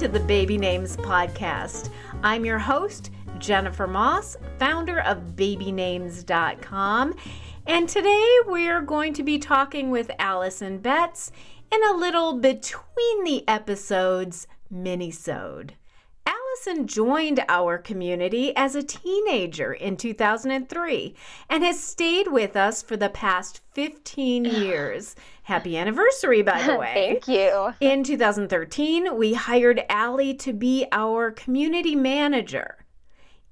to the Baby Names Podcast. I'm your host, Jennifer Moss, founder of babynames.com. And today we're going to be talking with Alison Betts in a little between the episodes Minisode. Alison joined our community as a teenager in 2003 and has stayed with us for the past 15 years. Happy anniversary, by the way. Thank you. In 2013, we hired Allie to be our community manager.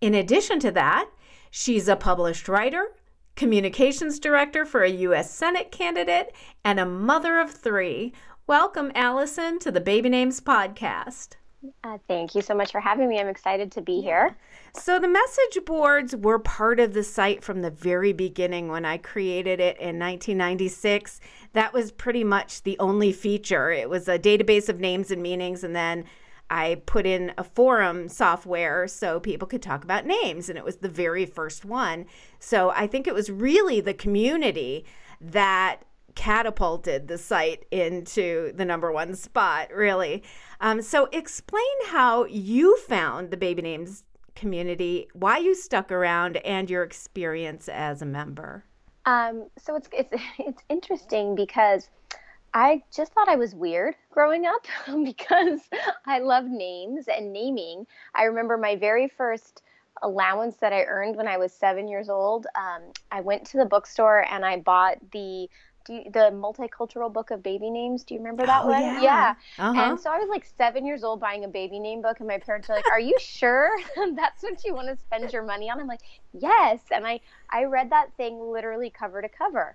In addition to that, she's a published writer, communications director for a U.S. Senate candidate, and a mother of three. Welcome, Alison, to the Baby Names Podcast. Thank you so much for having me. I'm excited to be here. So the message boards were part of the site from the very beginning when I created it in 1996. That was pretty much the only feature. It was a database of names and meanings, and then I put in a forum software so people could talk about names, and it was the very first one. So I think it was really the community that catapulted the site into the number one spot, really. So explain how you found the Baby Names community, why you stuck around, and your experience as a member. So it's interesting because I just thought I was weird growing up because I love names and naming. I remember my very first allowance that I earned when I was 7 years old. I went to the bookstore and I bought the multicultural book of baby names. Do you remember that one? Yeah. Uh-huh. And so I was like 7 years old buying a baby name book, and my parents were like, "Are you sure that's what you want to spend your money on?" I'm like, "Yes." And I read that thing literally cover to cover.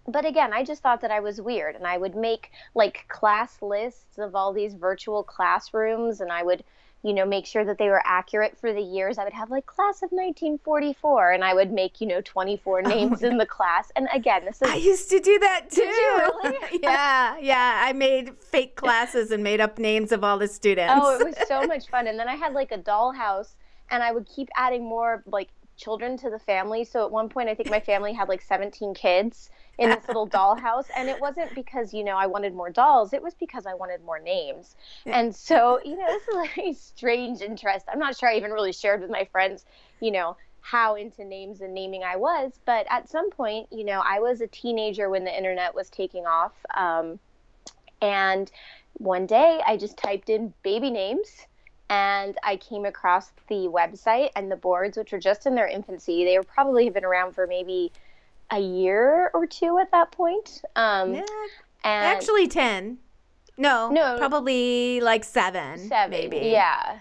But again, I just thought that I was weird, and I would make like class lists of all these virtual classrooms, and I would, make sure that they were accurate for the years. I would have like class of 1944, and I would make, 24 names in the class. And again, I used to do that too. Did you really? Yeah. I made fake classes and made up names of all the students. Oh, it was so much fun. And then I had like a dollhouse, and I would keep adding more like children to the family. So at one point, I think my family had like 17 kids in this little dollhouse. And it wasn't because, I wanted more dolls. It was because I wanted more names. And so, this is like a strange interest. I'm not sure I even really shared with my friends, how into names and naming I was. But at some point, I was a teenager when the internet was taking off. And one day I just typed in baby names, and I came across the website and the boards, which were just in their infancy. They were probably have been around for maybe a year or two at that point. And actually 10. No, probably like seven maybe. Yeah.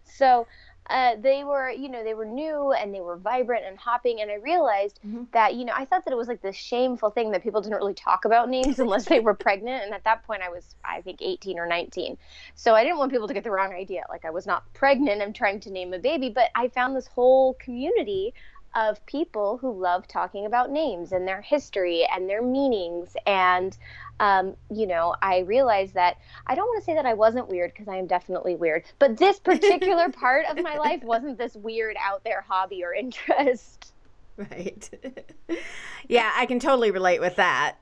So they were, they were new and they were vibrant and hopping. And I realized that, I thought that it was like this shameful thing that people didn't really talk about names unless they were pregnant. And at that point I was, I think, 18 or 19. So I didn't want people to get the wrong idea. Like I was not pregnant. I'm trying to name a baby. But I found this whole community of people who love talking about names and their history and their meanings. And, I realized that I don't want to say that I wasn't weird, because I am definitely weird, but this particular part of my life wasn't this weird out there hobby or interest. Right. Yeah, I can totally relate with that.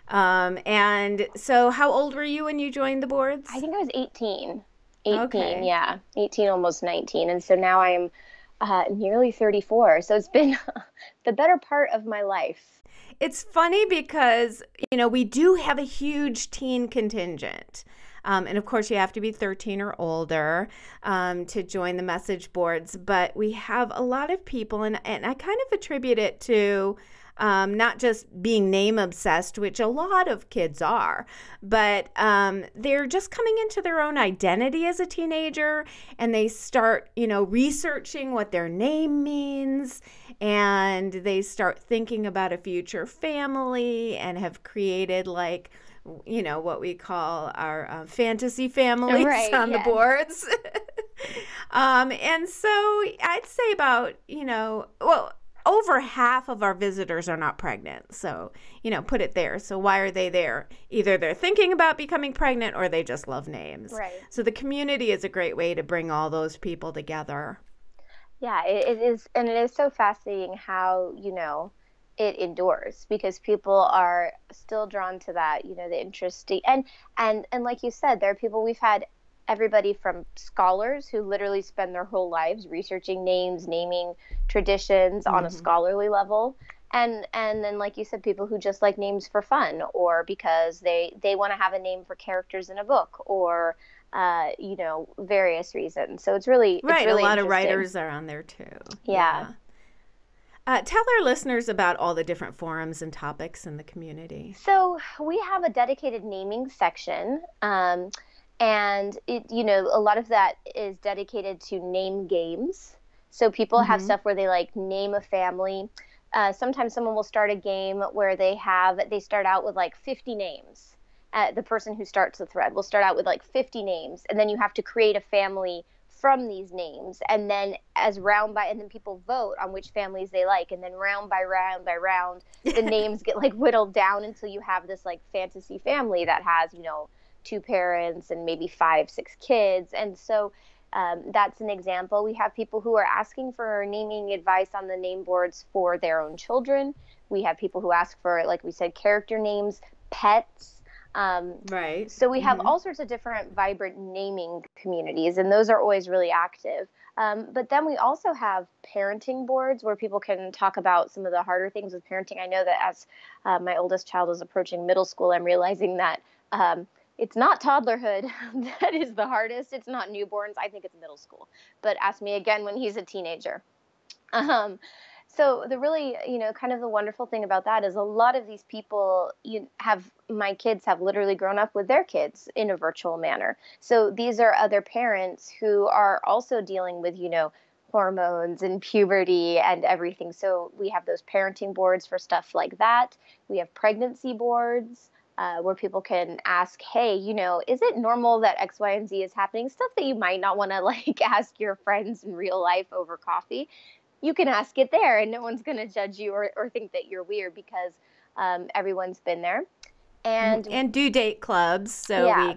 And so how old were you when you joined the boards? I think I was 18. Okay. Yeah. 18, almost 19. And so now I'm nearly 34. So it's been the better part of my life. It's funny because, we do have a huge teen contingent. And of course, you have to be 13 or older to join the message boards. But we have a lot of people, and I kind of attribute it to not just being name obsessed, which a lot of kids are, but they're just coming into their own identity as a teenager, and they start, researching what their name means, and they start thinking about a future family and have created like, what we call our fantasy families on the boards. And so I'd say about, over half of our visitors are not pregnant. So, put it there. So why are they there? Either they're thinking about becoming pregnant or they just love names. Right. So the community is a great way to bring all those people together. Yeah, it is. And it is so fascinating how, it endures, because people are still drawn to that, the interesting, and like you said, there are people, we've had everybody from scholars who literally spend their whole lives researching names, naming traditions on a scholarly level. And then, like you said, people who just like names for fun, or because they want to have a name for characters in a book, or various reasons. So it's really right. It's really a lot of writers are on there too. Yeah. Tell our listeners about all the different forums and topics in the community. So we have a dedicated naming section, and a lot of that is dedicated to name games. So people have stuff where they like name a family. Sometimes someone will start a game where they start out with like 50 names. The person who starts the thread will start out with like 50 names, and then you have to create a family from these names, and then and then people vote on which families they like, and then round by round the names get like whittled down until you have this like fantasy family that has 2 parents and maybe 5-6 kids. And so that's an example. We have people who are asking for naming advice on the name boards for their own children. We have people who ask for, like we said, character names, pets. Right. So we have all sorts of different vibrant naming communities, and those are always really active. But then we also have parenting boards where people can talk about some of the harder things with parenting. I know that as my oldest child is approaching middle school, I'm realizing that it's not toddlerhood that is the hardest. It's not newborns. I think it's middle school. But ask me again when he's a teenager. So the really, kind of the wonderful thing about that is a lot of these people my kids have literally grown up with their kids in a virtual manner. So these are other parents who are also dealing with, hormones and puberty and everything. So we have those parenting boards for stuff like that. We have pregnancy boards where people can ask, hey, is it normal that X, Y, and Z is happening? Stuff that you might not want to like ask your friends in real life over coffee. You can ask it there, and no one's going to judge you or think that you're weird, because everyone's been there. And due date clubs. So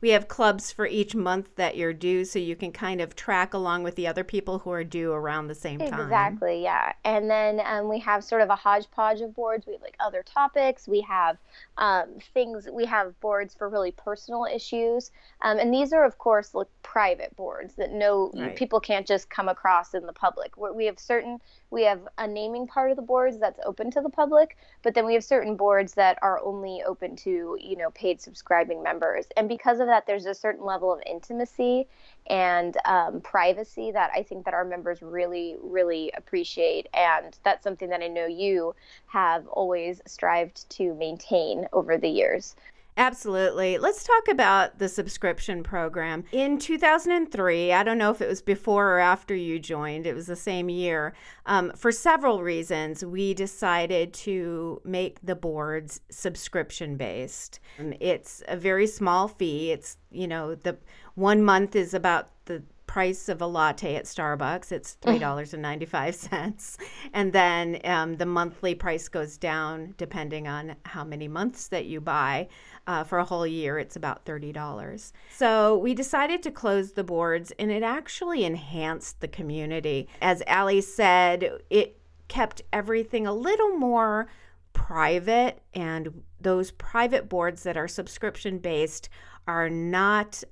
we have clubs for each month that you're due, so you can kind of track along with the other people who are due around the same time. Exactly, yeah. And then we have sort of a hodgepodge of boards. We have like other topics. We have we have boards for really personal issues. And these are, of course, like private boards that people can't just come across in the public. We have a naming part of the boards that's open to the public, but then we have certain boards that are only open to, paid subscribing members. And because of that, there's a certain level of intimacy and privacy that I think that our members really, really appreciate. And that's something that I know you have always strived to maintain over the years. Absolutely. Let's talk about the subscription program. In 2003, I don't know if it was before or after you joined, it was the same year. For several reasons, we decided to make the boards subscription based. It's a very small fee. It's, the 1 month is about the price of a latte at Starbucks. It's $3.95. And then the monthly price goes down depending on how many months that you buy. For a whole year, it's about $30. So we decided to close the boards, and it actually enhanced the community. As Allie said, it kept everything a little more private, and those private boards that are subscription based are not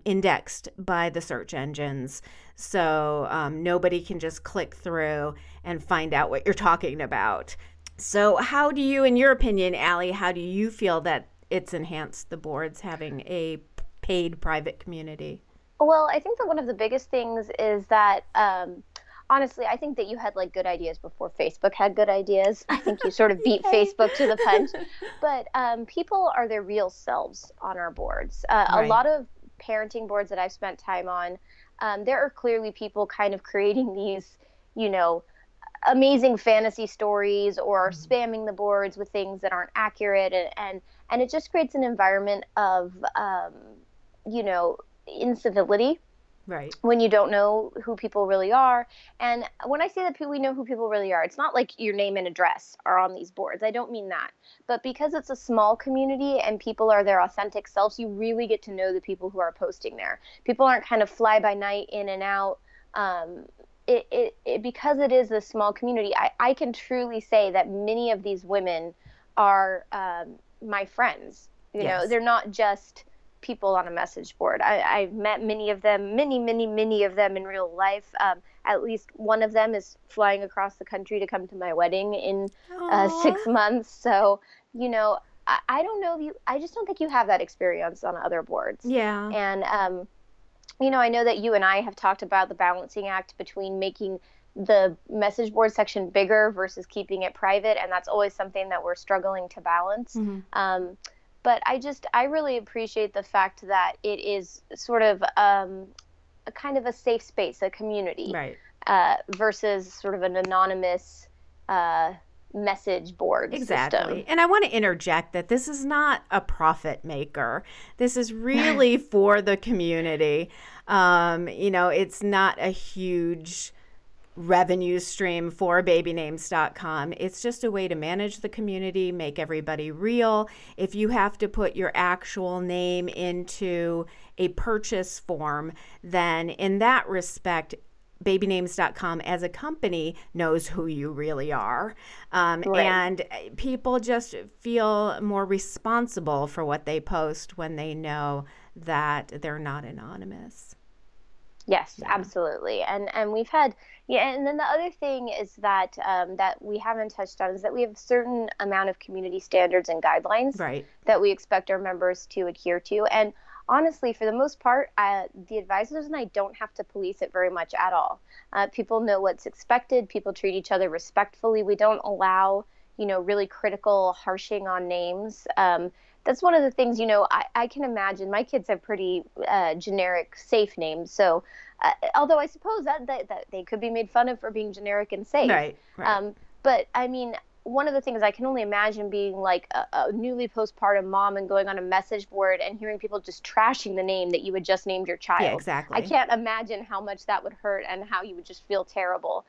indexed by the search engines. So nobody can just click through and find out what you're talking about. So how do you, in your opinion, Allie, how do you feel that it's enhanced the boards having a paid private community? Well, I think that one of the biggest things is that, honestly, I think that you had like good ideas before Facebook had good ideas. I think you sort of beat Facebook to the punch. But people are their real selves on our boards. Right. A lot of parenting boards that I've spent time on, there are clearly people kind of creating these, amazing fantasy stories or spamming the boards with things that aren't accurate, and it just creates an environment of incivility, right, when you don't know who people really are. And when I say that we know who people really are, it's not like your name and address are on these boards. I don't mean that. But because it's a small community and people are their authentic selves, you really get to know the people who are posting there. People aren't kind of fly by night in and out. It because it is a small community, I can truly say that many of these women are my friends. Yes. They're not just people on a message board. I've met many of them, many of them in real life. At least one of them is flying across the country to come to my wedding in 6 months. So, I don't know if I just don't think you have that experience on other boards. Yeah. And, I know that you and I have talked about the balancing act between making the message board section bigger versus keeping it private. And that's always something that we're struggling to balance. Mm-hmm. But I really appreciate the fact that it is sort of a kind of a safe space, a community, right, versus sort of an anonymous message board exactly. system. And I want to interject that this is not a profit maker. This is really for the community. It's not a huge revenue stream for babynames.com. It's just a way to manage the community, make everybody real. If you have to put your actual name into a purchase form, then in that respect, babynames.com as a company knows who you really are. Right. And people just feel more responsible for what they post when they know that they're not anonymous. Yes, absolutely. And we've had, and then the other thing is that that we haven't touched on is that we have a certain amount of community standards and guidelines right, that we expect our members to adhere to. And honestly, for the most part, the advisors and I don't have to police it very much at all. People know what's expected. People treat each other respectfully. We don't allow, really critical harshing on names. That's one of the things, I can imagine my kids have pretty generic, safe names. So although I suppose that they could be made fun of for being generic and safe. Right. But I mean, one of the things I can only imagine being like a newly postpartum mom and going on a message board and hearing people just trashing the name that you had just named your child. Yeah, exactly. I can't imagine how much that would hurt and how you would just feel terrible.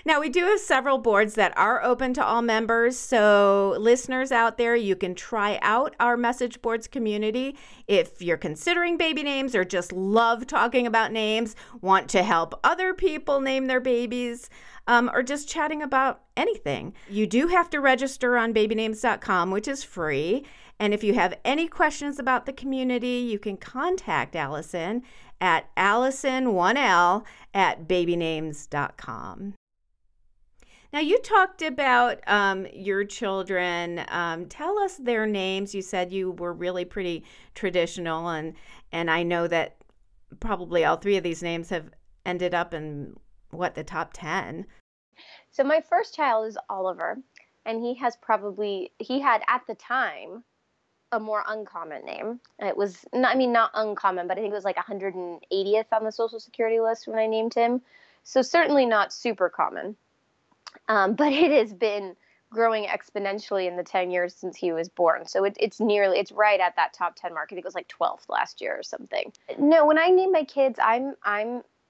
Now, we do have several boards that are open to all members, so listeners out there, you can try out our message boards community. If you're considering baby names or just love talking about names, want to help other people name their babies, or just chatting about anything, you do have to register on babynames.com, which is free. And if you have any questions about the community, you can contact Alison at Allison1L@babynames.com. Now, you talked about your children. Tell us their names. You said you were really pretty traditional, and I know that probably all three of these names have ended up in, the top 10? So my first child is Oliver, and he had at the time a more uncommon name. It was, not uncommon, but I think it was like 180th on the Social Security list when I named him. So certainly not super common. But it has been growing exponentially in the 10 years since he was born. So it's right at that top 10 mark. I think it was like 12th last year or something. No, when I name my kids, I'm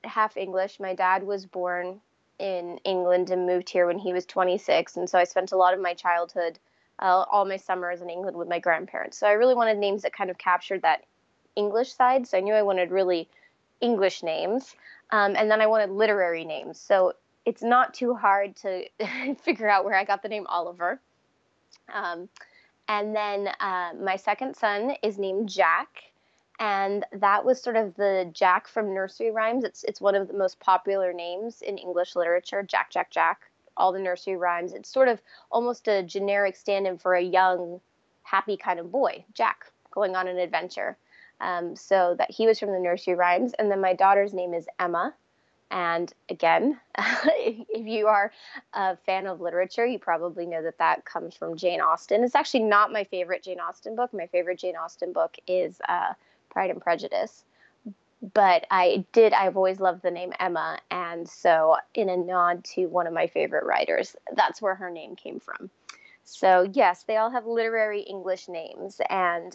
half English. My dad was born in England and moved here when he was 26. And so I spent a lot of my childhood, all my summers in England with my grandparents. So I really wanted names that kind of captured that English side. So I knew I wanted really English names. And then I wanted literary names. So it's not too hard to figure out where I got the name Oliver. And then my second son is named Jack. And that was sort of the Jack from nursery rhymes. It's one of the most popular names in English literature, Jack, Jack, Jack, all the nursery rhymes. It's sort of almost a generic stand-in for a young, happy kind of boy, Jack, going on an adventure. So that he was from the nursery rhymes. And then my daughter's name is Emma. And again, if you are a fan of literature, you probably know that comes from Jane Austen. It's actually not my favorite Jane Austen book. My favorite Jane Austen book is Pride and Prejudice. But I've always loved the name Emma. And so in a nod to one of my favorite writers, that's where her name came from. So yes, they all have literary English names, and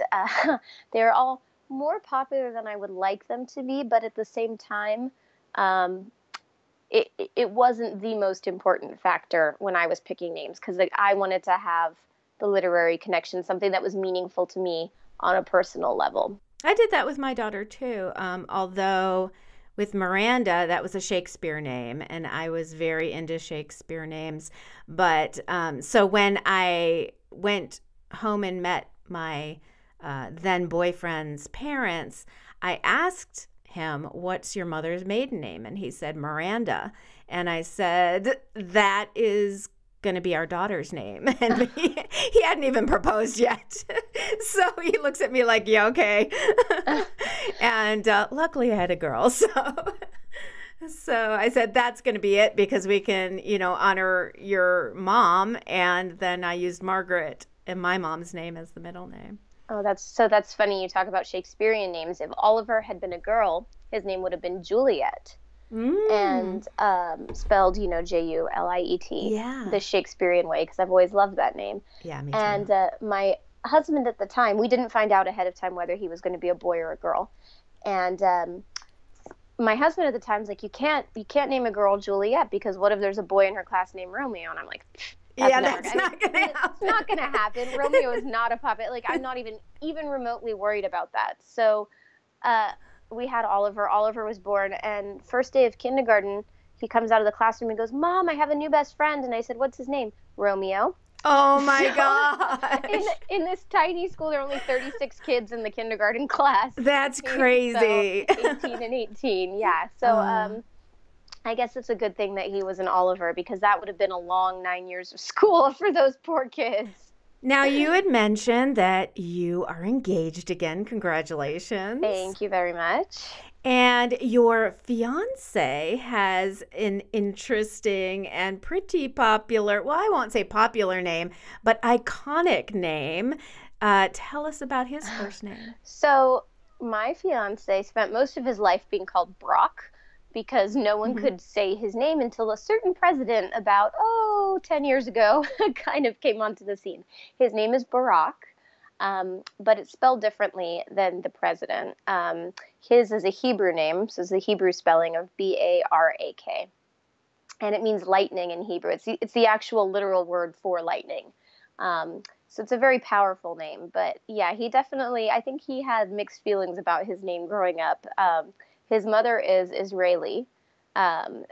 they're all more popular than I would like them to be. But at the same time, it wasn't the most important factor when I was picking names, because I wanted to have the literary connection, something that was meaningful to me on a personal level. I did that with my daughter too. Although with Miranda, that was a Shakespeare name, and I was very into Shakespeare names. But so when I went home and met my then boyfriend's parents, I asked him, "What's your mother's maiden name?" And he said, "Miranda." And I said, "That is going to be our daughter's name." And he hadn't even proposed yet. So he looks at me like, "Yeah, okay." And luckily I had a girl. So I said, "That's going to be it, because we can, honor your mom." And then I used Margaret and my mom's name as the middle name. Oh, that's funny. You talk about Shakespearean names. If Oliver had been a girl, his name would have been Juliet. And spelled, Juliet, the Shakespearean way, because I've always loved that name. Yeah, me too. And my husband at the time, we didn't find out ahead of time whether he was going to be a boy or a girl. And my husband at the time was like, you can't name a girl Juliet, because what if there's a boy in her class named Romeo? And I'm like, that's not going to happen. It's not going to happen. Romeo is not a puppet. Like, I'm not even remotely worried about that. So we had Oliver. Oliver was born, and first day of kindergarten, he comes out of the classroom and goes, "Mom, I have a new best friend." And I said, "What's his name?" "Romeo." Oh my God! In this tiny school, there are only 36 kids in the kindergarten class. That's crazy. So 18 and 18, yeah. So I guess it's a good thing that he was an Oliver, because that would have been a long 9 years of school for those poor kids. Now, you had mentioned that you are engaged again. Congratulations. Thank you very much. And your fiancé has an interesting and pretty popular, well, I won't say popular name, but iconic name. Tell us about his first name. So my fiancé spent most of his life being called Brock, because no one could say his name until a certain president about, 10 years ago kind of came onto the scene. His name is Barack, but it's spelled differently than the president. His is a Hebrew name, so it's the Hebrew spelling of Barak, and it means lightning in Hebrew. It's the actual literal word for lightning. So it's a very powerful name. But yeah, I think he had mixed feelings about his name growing up. His mother is Israeli.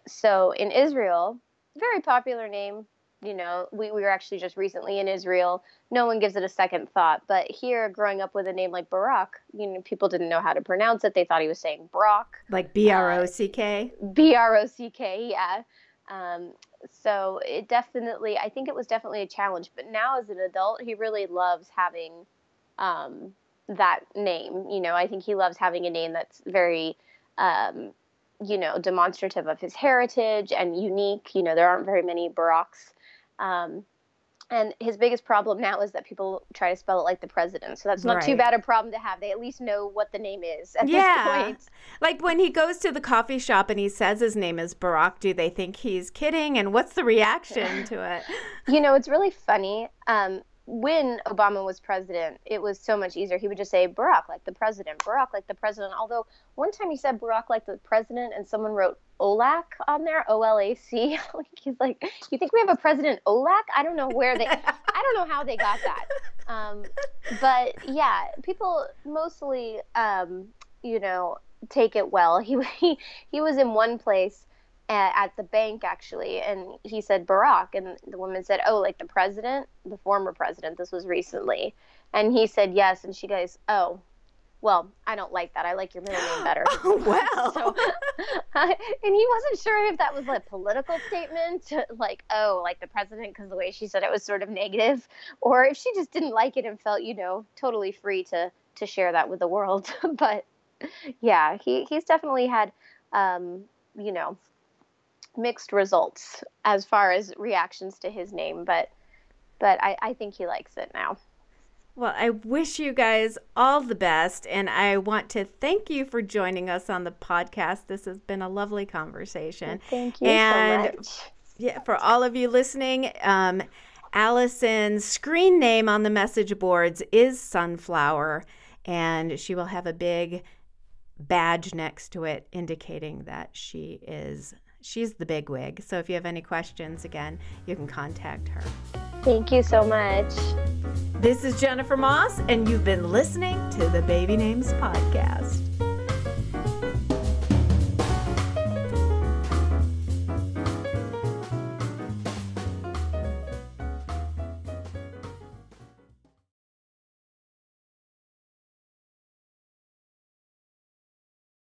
So in Israel, very popular name. We were actually just recently in Israel. No one gives it a second thought. But here, growing up with a name like Barack, people didn't know how to pronounce it. They thought he was saying Brock. Like B-R-O-C-K? B-R-O-C-K, yeah. So I think it was definitely a challenge. But now as an adult, he really loves having that name. I think he loves having a name that's very demonstrative of his heritage and unique. There aren't very many Baracks. And his biggest problem now is that people try to spell it like the president. So that's not too bad a problem to have. They at least know what the name is at this point. Like when he goes to the coffee shop and he says his name is Barack, do they think he's kidding? And what's the reaction to it? It's really funny. When Obama was president, it was so much easier. He would just say Barack like the president, Barack like the president. Although one time he said Barack like the president and someone wrote Olac on there, O-L-A-C. He's like, "You think we have a president Olac?" I don't know I don't know how they got that. But yeah, people mostly, take it well. He was in one place at the bank, actually, and he said Barack, and the woman said, "Oh, like the president, the former president." This was recently. And he said yes, and she goes, "Oh, well, I don't like that. I like your middle name better." Oh, well. So, and he wasn't sure if that was a political statement, like, "Oh, like the president," because the way she said it was sort of negative, or if she just didn't like it and felt, totally free to share that with the world. But yeah, he's definitely had, mixed results as far as reactions to his name, but I think he likes it now. Well, I wish you guys all the best, and I want to thank you for joining us on the podcast. This has been a lovely conversation. Thank you so much. Yeah, for all of you listening, Alison's screen name on the message boards is Sunflower, and she will have a big badge next to it indicating that she's the bigwig. So if you have any questions, again, you can contact her. Thank you so much. This is Jennifer Moss, and you've been listening to the Baby Names Podcast.